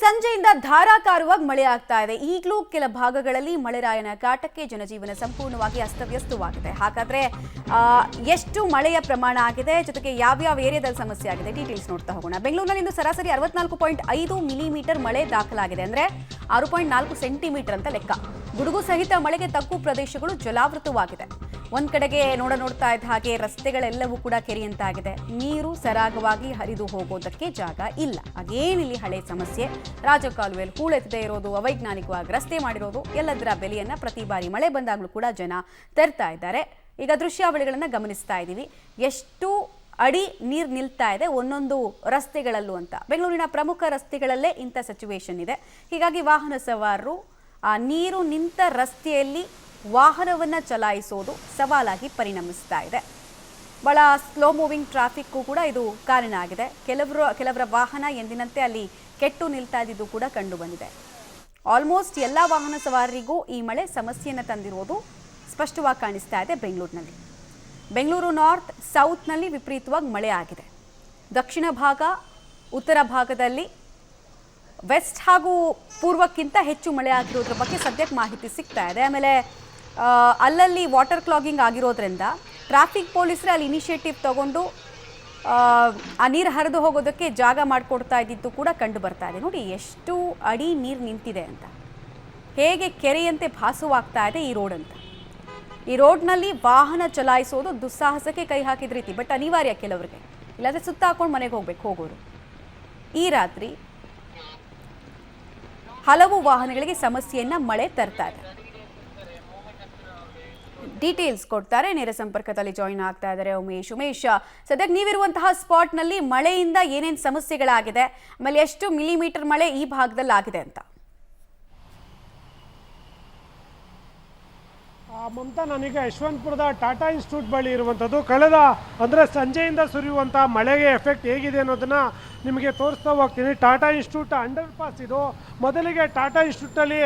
ಸಂಜೆಯಿಂದ ಧಾರಾಕಾರವಾಗಿ ಮಳೆ ಆಗ್ತಾ ಇದೆ. ಈಗಲೂ ಕೆಲ ಭಾಗಗಳಲ್ಲಿ ಮಳೆರಾಯನ ಕಾಟಕ್ಕೆ ಜನಜೀವನ ಸಂಪೂರ್ಣವಾಗಿ ಅಸ್ತವ್ಯಸ್ತವಾಗಿದೆ. ಹಾಗಾದ್ರೆ ಎಷ್ಟು ಮಳೆಯ ಪ್ರಮಾಣ ಆಗಿದೆ, ಜೊತೆಗೆ ಯಾವ್ಯಾವ ಏರಿಯಾದಲ್ಲಿ ಸಮಸ್ಯೆ ಆಗಿದೆ, ಡೀಟೇಲ್ಸ್ ನೋಡ್ತಾ ಹೋಗೋಣ. ಬೆಂಗಳೂರಿನಲ್ಲಿ ಇಂದು ಸರಾಸರಿ 64.5 ಮಿಲಿಮೀಟರ್ ಮಳೆ ದಾಖಲಾಗಿದೆ. ಅಂದ್ರೆ 6.4 ಸೆಂಟಿಮೀಟರ್ ಅಂತ ಲೆಕ್ಕ. ಗುಡುಗು ಸಹಿತ ಮಳೆಗೆ ತಗ್ಗು ಪ್ರದೇಶಗಳು ಜಲಾವೃತವಾಗಿದೆ. ಒಂದ್ ಕಡೆಗೆ ನೋಡ್ತಾ ಇದ್ದ ಹಾಗೆ ರಸ್ತೆಗಳೆಲ್ಲವೂ ಕೂಡ ಕೆರೆಯಂತಾಗಿದೆ. ನೀರು ಸರಾಗವಾಗಿ ಹರಿದು ಹೋಗೋದಕ್ಕೆ ಜಾಗ ಇಲ್ಲ. ಹಾಗೇನಿಲ್ಲಿ ಹಳೆ ಸಮಸ್ಯೆ, ರಾಜಕಾಲುವೆಯಲ್ಲಿ ಹೂಳೆತ್ತದೇ ಇರೋದು, ಅವೈಜ್ಞಾನಿಕವಾಗಿ ರಸ್ತೆ ಮಾಡಿರೋದು, ಎಲ್ಲದರ ಬೆಲೆಯನ್ನ ಪ್ರತಿ ಬಾರಿ ಮಳೆ ಬಂದಾಗಲೂ ಕೂಡ ಜನ ತರ್ತಾ ಇದ್ದಾರೆ. ಈಗ ದೃಶ್ಯಾವಳಿಗಳನ್ನ ಗಮನಿಸ್ತಾ ಇದ್ದೀವಿ, ಎಷ್ಟು ಅಡಿ ನೀರು ನಿಲ್ತಾ ಇದೆ ಒಂದೊಂದು ರಸ್ತೆಗಳಲ್ಲೂ ಅಂತ. ಬೆಂಗಳೂರಿನ ಪ್ರಮುಖ ರಸ್ತೆಗಳಲ್ಲೇ ಇಂಥ ಸಿಚುವೇಶನ್ ಇದೆ. ಹೀಗಾಗಿ ವಾಹನ ಸವಾರರು ಆ ನೀರು ನಿಂತ ರಸ್ತೆಯಲ್ಲಿ ವಾಹನವನ್ನು ಚಲಾಯಿಸೋದು ಸವಾಲಾಗಿ ಪರಿಣಮಿಸ್ತಾ ಇದೆ. ಬಹಳ ಸ್ಲೋ ಮೂವಿಂಗ್ ಟ್ರಾಫಿಕ್ಗೂ ಕೂಡ ಇದು ಕಾರಣ ಆಗಿದೆ. ಕೆಲವರ ವಾಹನ ಎಂದಿನಂತೆ ಅಲ್ಲಿ ಕೆಟ್ಟು ನಿಲ್ತಾ ಇದ್ದಿದ್ದು ಕೂಡ ಕಂಡು ಬಂದಿದೆ. ಆಲ್ಮೋಸ್ಟ್ ಎಲ್ಲ ವಾಹನ ಸವಾರರಿಗೂ ಈ ಮಳೆ ಸಮಸ್ಯೆಯನ್ನು ತಂದಿರೋದು ಸ್ಪಷ್ಟವಾಗಿ ಕಾಣಿಸ್ತಾ ಇದೆ ಬೆಂಗಳೂರಿನಲ್ಲಿ. ಬೆಂಗಳೂರು ನಾರ್ತ್ ಸೌತ್ನಲ್ಲಿ ವಿಪರೀತವಾಗಿ ಮಳೆ ಆಗಿದೆ. ದಕ್ಷಿಣ ಭಾಗ, ಉತ್ತರ ಭಾಗದಲ್ಲಿ ವೆಸ್ಟ್ ಹಾಗೂ ಪೂರ್ವಕ್ಕಿಂತ ಹೆಚ್ಚು ಮಳೆ ಆಗಿರೋದ್ರ ಬಗ್ಗೆ ಸದ್ಯಕ್ಕೆ ಮಾಹಿತಿ ಸಿಗ್ತಾ ಇದೆ. ಆಮೇಲೆ ಅಲ್ಲಲ್ಲಿ ವಾಟರ್ ಕ್ಲಾಗಿಂಗ್ ಆಗಿರೋದ್ರಿಂದ ಟ್ರಾಫಿಕ್ ಪೊಲೀಸರೇ ಅಲ್ಲಿ ಇನಿಷಿಯೇಟಿವ್ ತಗೊಂಡು ಆ ನೀರು ಹರಿದು ಹೋಗೋದಕ್ಕೆ ಜಾಗ ಮಾಡಿಕೊಡ್ತಾ ಇದ್ದಿದ್ದು ಕೂಡ ಕಂಡು ಬರ್ತಾ ಇದೆ. ನೋಡಿ ಎಷ್ಟು ಅಡಿ ನೀರು ನಿಂತಿದೆ ಅಂತ, ಹೇಗೆ ಕೆರೆಯಂತೆ ಭಾಸವಾಗ್ತಾ ಇದೆ ಈ ರೋಡ್ ಅಂತ. ಈ ರೋಡ್ನಲ್ಲಿ ವಾಹನ ಚಲಾಯಿಸೋದು ದುಸ್ಸಾಹಸಕ್ಕೆ ಕೈ ಹಾಕಿದ ರೀತಿ. ಬಟ್ ಅನಿವಾರ್ಯ ಕೆಲವರಿಗೆ, ಇಲ್ಲಾಂದರೆ ಸುತ್ತ ಹಾಕೊಂಡು ಮನೆಗೆ ಹೋಗೋರು. ಈ ರಾತ್ರಿ ಹಲವು ವಾಹನಗಳಿಗೆ ಸಮಸ್ಯೆಯನ್ನ ಮಳೆ ತರ್ತಾ ಇದೆ. ಡೀಟೇಲ್ಸ್ ಕೊಡ್ತಾರೆ, ನೇರ ಸಂಪರ್ಕದಲ್ಲಿ ಜಾಯಿನ್ ಆಗ್ತಾ ಇದ್ದಾರೆ ಉಮೇಶ್. ಸದ್ಯಕ್ಕೆ ನೀವಿರುವಂತಹ ಸ್ಪಾಟ್ನಲ್ಲಿ ಮಳೆಯಿಂದ ಏನೇನು ಸಮಸ್ಯೆಗಳಾಗಿದೆ, ಆಮೇಲೆ ಎಷ್ಟು ಮಿಲಿಮೀಟರ್ ಮಳೆ ಈ ಭಾಗದಲ್ಲಿ ಆಗಿದೆ ಅಂತ. ಮಮತಾ, ನಾನೀಗ ಯಶವಂತಪುರದ ಟಾಟಾ ಇನ್ಸ್ಟಿಟ್ಯೂಟ್ ಬಳಿ ಇರುವಂಥದ್ದು. ಕಳೆದ ಅಂದರೆ ಸಂಜೆಯಿಂದ ಸುರಿಯುವಂಥ ಮಳೆಗೆ ಎಫೆಕ್ಟ್ ಹೇಗಿದೆ ಅನ್ನೋದನ್ನು ನಿಮಗೆ ತೋರಿಸ್ತಾ ಹೋಗ್ತೀನಿ. ಟಾಟಾ ಇನ್ಸ್ಟಿಟ್ಯೂಟ್ ಅಂಡರ್ ಪಾಸ್ ಇದು. ಮೊದಲಿಗೆ ಟಾಟಾ ಇನ್ಸ್ಟಿಟ್ಯೂಟಲ್ಲಿ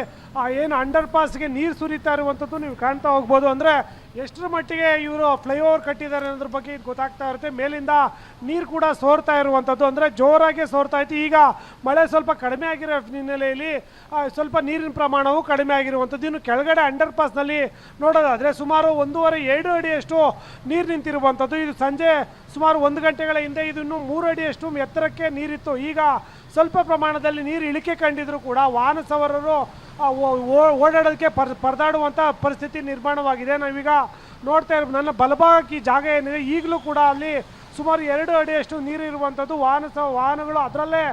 ಏನು ಅಂಡರ್ ಪಾಸ್ಗೆ ನೀರು ಸುರಿತಾ ಇರುವಂಥದ್ದು ನೀವು ಕಾಣ್ತಾ ಹೋಗ್ಬೋದು. ಅಂದರೆ ಎಷ್ಟರ ಮಟ್ಟಿಗೆ ಇವರು ಫ್ಲೈಓವರ್ ಕಟ್ಟಿದ್ದಾರೆ ಅನ್ನೋದ್ರ ಬಗ್ಗೆ ಇದು ಗೊತ್ತಾಗ್ತಾ ಇರುತ್ತೆ. ಮೇಲಿಂದ ನೀರು ಕೂಡ ಸೋರ್ತಾ ಇರುವಂಥದ್ದು, ಅಂದರೆ ಜೋರಾಗಿ ಸೋರ್ತಾ ಇತ್ತು. ಈಗ ಮಳೆ ಸ್ವಲ್ಪ ಕಡಿಮೆ ಆಗಿರೋ ಹಿನ್ನೆಲೆಯಲ್ಲಿ ಸ್ವಲ್ಪ ನೀರಿನ ಪ್ರಮಾಣವು ಕಡಿಮೆ ಆಗಿರುವಂಥದ್ದು. ಇನ್ನು ಕೆಳಗಡೆ ಅಂಡರ್ ಪಾಸ್ನಲ್ಲಿ ನೋಡೋದಾದರೆ ಸುಮಾರು 1.5-2 ಅಡಿಯಷ್ಟು ನೀರು ನಿಂತಿರುವಂಥದ್ದು. ಇದು ಸಂಜೆ ಸುಮಾರು 1 ಗಂಟೆಗಳ ಹಿಂದೆ ಇದು ಇನ್ನೂ 3 ಅಡಿಯಷ್ಟು ಎತ್ತರಕ್ಕೆ ನೀರಿತ್ತು. ಈಗ ಸ್ವಲ್ಪ ಪ್ರಮಾಣದಲ್ಲಿ ನೀರು ಇಳಿಕೆ ಕಂಡಿದ್ರು ಕೂಡ ವಾಹನ ಸವಾರರು ಓಡಾಡೋದಕ್ಕೆ ಪರದಾಡುವಂಥ ಪರಿಸ್ಥಿತಿ ನಿರ್ಮಾಣವಾಗಿದೆ. ನಾವೀಗ ನೋಡ್ತಾ ಇರ್ಬೋದು, ನನ್ನ ಬಲಭಾಗಕ್ಕೆ ಈ ಜಾಗ ಏನಿದೆ, ಈಗಲೂ ಕೂಡ ಅಲ್ಲಿ ಸುಮಾರು 2 ಅಡಿಯಷ್ಟು ನೀರು ಇರುವಂಥದ್ದು. ವಾಹನಗಳು ಅದರಲ್ಲೇ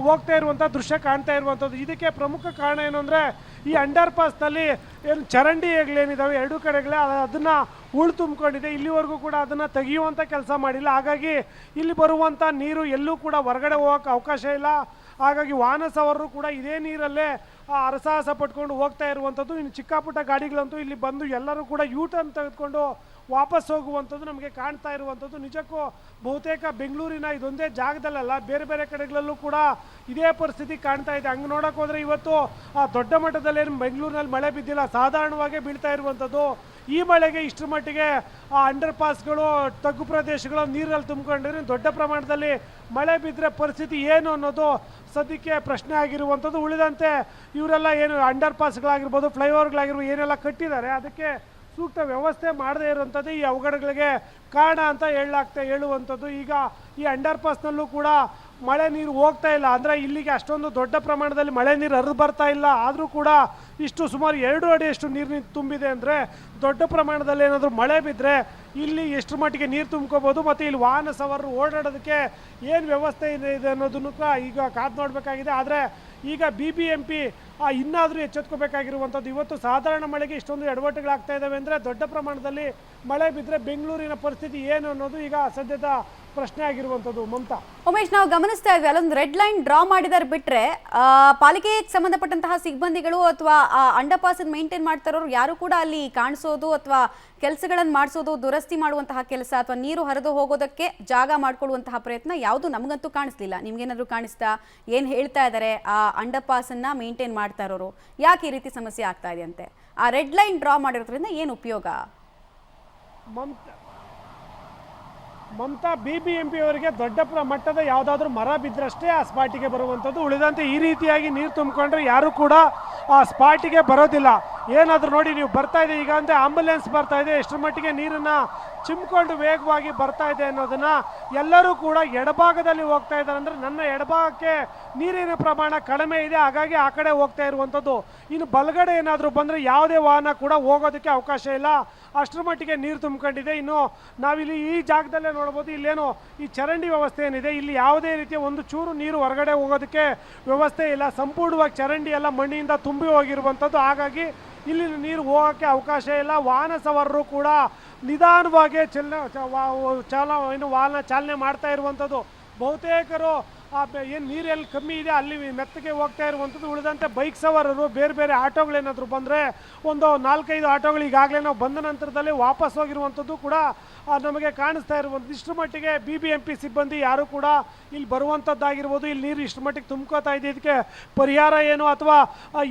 ಹೋಗ್ತಾ ಇರುವಂಥ ದೃಶ್ಯ ಕಾಣ್ತಾ ಇರುವಂಥದ್ದು. ಇದಕ್ಕೆ ಪ್ರಮುಖ ಕಾರಣ ಏನು ಅಂದರೆ ಈ ಅಂಡರ್ ಪಾಸ್ನಲ್ಲಿ ಏನು ಚರಂಡಿಗಳೇನಿದ್ದಾವೆ ಎರಡು ಕಡೆಗಳೇ ಅದನ್ನು ಹೂಳು ತುಂಬಿಕೊಂಡಿದೆ. ಇಲ್ಲಿವರೆಗೂ ಕೂಡ ಅದನ್ನು ತೆಗೆಯುವಂಥ ಕೆಲಸ ಮಾಡಿಲ್ಲ. ಹಾಗಾಗಿ ಇಲ್ಲಿ ಬರುವಂಥ ನೀರು ಎಲ್ಲೂ ಕೂಡ ಹೊರಗಡೆ ಹೋಗೋಕ್ಕೆ ಅವಕಾಶ ಇಲ್ಲ. ಹಾಗಾಗಿ ವಾಹನ ಸವಾರರು ಕೂಡ ಇದೇ ನೀರಲ್ಲೇ ಅರಸಾಹಸ ಪಟ್ಕೊಂಡು ಹೋಗ್ತಾ ಇರುವಂಥದ್ದು. ಇನ್ನು ಚಿಕ್ಕ ಪುಟ್ಟ ಗಾಡಿಗಳಂತೂ ಇಲ್ಲಿ ಬಂದು ಎಲ್ಲರೂ ಕೂಡ ಯೂಟರ್ನ್ ತೆಗೆದುಕೊಂಡು ವಾಪಸ್ ಹೋಗುವಂಥದ್ದು ನಮಗೆ ಕಾಣ್ತಾ ಇರುವಂಥದ್ದು. ನಿಜಕ್ಕೂ ಬಹುತೇಕ ಬೆಂಗಳೂರಿನ ಇದೊಂದೇ ಜಾಗದಲ್ಲ, ಬೇರೆ ಬೇರೆ ಕಡೆಗಳಲ್ಲೂ ಕೂಡ ಇದೇ ಪರಿಸ್ಥಿತಿ ಕಾಣ್ತಾ ಇದೆ. ಹಂಗೆ ನೋಡೋಕೆ ಹೋದರೆ ಇವತ್ತು ದೊಡ್ಡ ಮಟ್ಟದಲ್ಲೇನು ಬೆಂಗಳೂರಿನಲ್ಲಿ ಮಳೆ ಬಿದ್ದಿಲ್ಲ, ಸಾಧಾರಣವಾಗಿ ಬೀಳ್ತಾ ಇರುವಂಥದ್ದು. ಈ ಮಳೆಗೆ ಇಷ್ಟರ ಮಟ್ಟಿಗೆ ಅಂಡರ್ ಪಾಸ್ಗಳು, ತಗ್ಗು ಪ್ರದೇಶಗಳು ನೀರಲ್ಲಿ ತುಂಬಿಕೊಂಡಿದ್ರೆ ದೊಡ್ಡ ಪ್ರಮಾಣದಲ್ಲಿ ಮಳೆ ಬಿದ್ದರೆ ಪರಿಸ್ಥಿತಿ ಏನು ಅನ್ನೋದು ಸದ್ಯಕ್ಕೆ ಪ್ರಶ್ನೆ ಆಗಿರುವಂಥದ್ದು. ಉಳಿದಂತೆ ಇವರೆಲ್ಲ ಏನು ಅಂಡರ್ ಪಾಸ್ಗಳಾಗಿರ್ಬೋದು, ಫ್ಲೈಓವರ್ಗಳಾಗಿರ್ಬೋದು ಏನೆಲ್ಲ ಕಟ್ಟಿದ್ದಾರೆ ಅದಕ್ಕೆ ಸೂಕ್ತ ವ್ಯವಸ್ಥೆ ಮಾಡದೇ ಇರುವಂಥದ್ದು ಈ ಅವಘಡಗಳಿಗೆ ಕಾರಣ ಅಂತ ಹೇಳುವಂಥದ್ದು. ಈಗ ಈ ಅಂಡರ್ ಪಾಸ್ನಲ್ಲೂ ಕೂಡ ಮಳೆ ನೀರು ಹೋಗ್ತಾ ಇಲ್ಲ. ಅಂದರೆ ಇಲ್ಲಿಗೆ ಅಷ್ಟೊಂದು ದೊಡ್ಡ ಪ್ರಮಾಣದಲ್ಲಿ ಮಳೆ ನೀರು ಹರಿದು ಬರ್ತಾ ಇಲ್ಲ. ಆದರೂ ಕೂಡ ಇಷ್ಟು ಸುಮಾರು 2 ಅಡಿಯಷ್ಟು ನೀರು ತುಂಬಿದೆ. ಅಂದರೆ ದೊಡ್ಡ ಪ್ರಮಾಣದಲ್ಲಿ ಏನಾದರೂ ಮಳೆ ಬಿದ್ದರೆ ಇಲ್ಲಿ ಎಷ್ಟು ಮಟ್ಟಿಗೆ ನೀರು ತುಂಬ್ಕೋಬೋದು, ಮತ್ತು ಇಲ್ಲಿ ವಾಹನ ಸವಾರರು ಓಡಾಡೋದಕ್ಕೆ ಏನು ವ್ಯವಸ್ಥೆ ಇದೆ ಅನ್ನೋದನ್ನು ಈಗ ಕಾದು ನೋಡಬೇಕಾಗಿದೆ. ಆದರೆ ಈಗ BBMP ಇನ್ನಾದರೂ ಎಚ್ಚೆತ್ಕೋಬೇಕಾಗಿರುವಂಥದ್ದು. ಇವತ್ತು ಸಾಧಾರಣ ಮಳೆಗೆ ಇಷ್ಟೊಂದು ಎಡವಟ್ಟುಗಳಾಗ್ತಾ ಇದ್ದಾವೆ ಅಂದರೆ ದೊಡ್ಡ ಪ್ರಮಾಣದಲ್ಲಿ ಮಳೆ ಬಿದ್ದರೆ ಬೆಂಗಳೂರಿನ ಪರಿಸ್ಥಿತಿ ಏನು ಅನ್ನೋದು ಈಗ ಸದ್ಯದ ಪ್ರಶ್ನೆ ಆಗಿರುವಂಥದ್ದು. ಮಮತಾ, ಉಮೇಶ್, ನಾವು ಗಮನಿಸ್ತಾ ಇದ್ವಿ ಅಲ್ಲೊಂದು ರೆಡ್ ಲೈನ್ ಡ್ರಾ ಮಾಡಿದಾರೆ ಬಿಟ್ರೆ ಪಾಲಿಕೆಗೆ ಸಂಬಂಧಪಟ್ಟಂತಹ ಸಿಬ್ಬಂದಿಗಳು ಅಥವಾ ಅಂಡರ್ ಪಾಸ್ ಮೇಂಟೈನ್ ಮಾಡ್ತಾ ಇರೋರು ಯಾರು ಕೂಡ ಅಲ್ಲಿ ಕಾಣಿಸೋದು ಅಥವಾ ಕೆಲಸಗಳನ್ನು ಮಾಡಿಸೋದು, ದುರಸ್ತಿ ಮಾಡುವಂತಹ ಕೆಲಸ ಅಥವಾ ನೀರು ಹರಿದು ಹೋಗೋದಕ್ಕೆ ಜಾಗ ಮಾಡಿಕೊಳ್ಳುವಂತಹ ಪ್ರಯತ್ನ ಯಾವುದು ನಮಗಂತೂ ಕಾಣಿಸ್ಲಿಲ್ಲ. ನಿಮ್ಗೇನಾದ್ರು ಕಾಣಿಸ್ತಾ? ಏನು ಹೇಳ್ತಾ ಇದ್ದಾರೆ ಆ ಅಂಡರ್ ಪಾಸನ್ನು ಮೇಂಟೈನ್ ಮಾಡ್ತಾ ಇರೋರು? ಯಾಕೆ ಈ ರೀತಿ ಸಮಸ್ಯೆ ಆಗ್ತಾ ಇದೆ ಅಂತೆ? ಆ ರೆಡ್ ಲೈನ್ ಡ್ರಾ ಮಾಡಿರೋದ್ರಿಂದ ಏನು ಉಪಯೋಗ? ಮಮತಾ BBMP ಅವರಿಗೆ ದೊಡ್ಡ ಮಟ್ಟದ ಯಾವುದಾದ್ರೂ ಮರ ಬಿದ್ದರಷ್ಟೇ ಆ ಸ್ಪಾಟಿಗೆ ಬರುವಂಥದ್ದು. ಉಳಿದಂತೆ ಈ ರೀತಿಯಾಗಿ ನೀರು ತುಂಬಿಕೊಂಡ್ರೆ ಯಾರು ಕೂಡ ಆ ಸ್ಪಾಟಿಗೆ ಬರೋದಿಲ್ಲ. ಏನಾದರೂ ನೋಡಿ ನೀವು ಬರ್ತಾ ಇದೆ ಈಗ ಅಂತ ಆಂಬುಲೆನ್ಸ್ ಬರ್ತಾ ಇದೆ, ಎಷ್ಟರ ಮಟ್ಟಿಗೆ ನೀರನ್ನು ಚಿಮ್ಕೊಂಡು ವೇಗವಾಗಿ ಬರ್ತಾ ಇದೆ ಅನ್ನೋದನ್ನ ಎಲ್ಲರೂ ಕೂಡ ಎಡಭಾಗದಲ್ಲಿ ಹೋಗ್ತಾ ಇದ್ದಾರೆ. ಅಂದರೆ ನನ್ನ ಎಡಭಾಗಕ್ಕೆ ನೀರಿನ ಪ್ರಮಾಣ ಕಡಿಮೆ ಇದೆ, ಹಾಗಾಗಿ ಆ ಕಡೆ ಹೋಗ್ತಾ ಇರುವಂಥದ್ದು. ಇನ್ನು ಬಲಗಡೆ ಏನಾದರೂ ಬಂದರೆ ಯಾವುದೇ ವಾಹನ ಕೂಡ ಹೋಗೋದಕ್ಕೆ ಅವಕಾಶ ಇಲ್ಲ, ಅಷ್ಟರ ಮಟ್ಟಿಗೆ ನೀರು ತುಂಬಿಕೊಂಡಿದೆ. ಇನ್ನು ನಾವಿಲ್ಲಿ ಈ ಜಾಗದಲ್ಲೇ ನೋಡ್ಬೋದು, ಇಲ್ಲೇನೋ ಈ ಚರಂಡಿ ವ್ಯವಸ್ಥೆ ಏನಿದೆ, ಇಲ್ಲಿ ಯಾವುದೇ ರೀತಿಯ ಒಂದು ಚೂರು ನೀರು ಹೊರಗಡೆ ಹೋಗೋದಕ್ಕೆ ವ್ಯವಸ್ಥೆ ಇಲ್ಲ. ಸಂಪೂರ್ಣವಾಗಿ ಚರಂಡಿ ಎಲ್ಲ ಮಣ್ಣಿನಿಂದ ತುಂಬಿ ಹೋಗಿರುವಂಥದ್ದು, ಹಾಗಾಗಿ ಇಲ್ಲಿ ನೀರು ಹೋಗೋಕ್ಕೆ ಅವಕಾಶ ಇಲ್ಲ. ವಾಹನ ಸವಾರರು ಕೂಡ ನಿಧಾನವಾಗಿ ವಾಹನ ಚಾಲನೆ ಮಾಡ್ತಾ ಇರುವಂಥದ್ದು. ಬಹುತೇಕರು ಏನು ನೀರು ಎಲ್ಲಿ ಕಮ್ಮಿ ಇದೆ ಅಲ್ಲಿ ಮೆತ್ತಗೆ ಹೋಗ್ತಾ ಇರುವಂಥದ್ದು. ಉಳಿದಂತೆ ಬೈಕ್ ಸವಾರರು ಬೇರೆ ಬೇರೆ ಆಟೋಗಳೇನಾದರೂ ಬಂದರೆ ಒಂದು 4-5 ಆಟೋಗಳು ಈಗಾಗಲೇ ನಾವು ಬಂದ ನಂತರದಲ್ಲಿ ವಾಪಸ್ ಹೋಗಿರುವಂಥದ್ದು ಕೂಡ ನಮಗೆ ಕಾಣಿಸ್ತಾ ಇರುವಂಥದ್ದು. ಇಷ್ಟರ ಮಟ್ಟಿಗೆ BBMP ಸಿಬ್ಬಂದಿ ಯಾರು ಕೂಡ ಇಲ್ಲಿ ಬರುವಂಥದ್ದಾಗಿರ್ಬೋದು, ಇಲ್ಲಿ ನೀರು ಇಷ್ಟರ ಮಟ್ಟಿಗೆ ತುಂಬ್ಕೋತಾ ಇದೆ. ಇದಕ್ಕೆ ಪರಿಹಾರ ಏನು ಅಥವಾ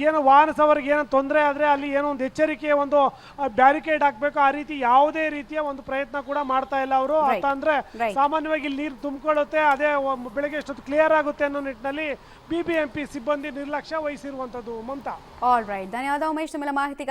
ಏನೋ ವಾಹನ ಸವಾರಿಗೆ ಏನೋ ತೊಂದರೆ ಆದರೆ ಅಲ್ಲಿ ಏನೋ ಒಂದು ಎಚ್ಚರಿಕೆಯ ಒಂದು ಬ್ಯಾರಿಕೇಡ್ ಹಾಕಬೇಕು, ಆ ರೀತಿ ಯಾವುದೇ ರೀತಿಯ ಒಂದು ಪ್ರಯತ್ನ ಕೂಡ ಮಾಡ್ತಾ ಇಲ್ಲ ಅವರು. ಅಂತ ಅಂದರೆ ಸಾಮಾನ್ಯವಾಗಿ ಇಲ್ಲಿ ನೀರು ತುಂಬಿಕೊಳ್ಳುತ್ತೆ, ಅದೇ ಬೆಳಗ್ಗೆ ಎಷ್ಟೊತ್ತು ಕ್ಲಿಯರ್ ಆಗುತ್ತೆ ಅನ್ನೋ ನಿಟ್ಟಿನಲ್ಲಿ BBMP ಸಿಬ್ಬಂದಿ ನಿರ್ಲಕ್ಷ್ಯ ವಹಿಸಿರುವಂಥದ್ದು. ಮಮತಾ, ಆಲ್ ರೈಟ್, ಧನ್ಯವಾದ ಉಮೇಶ್, ನಿಮ್ಮೆಲ್ಲ ಮಾಹಿತಿಗಾಗಿ.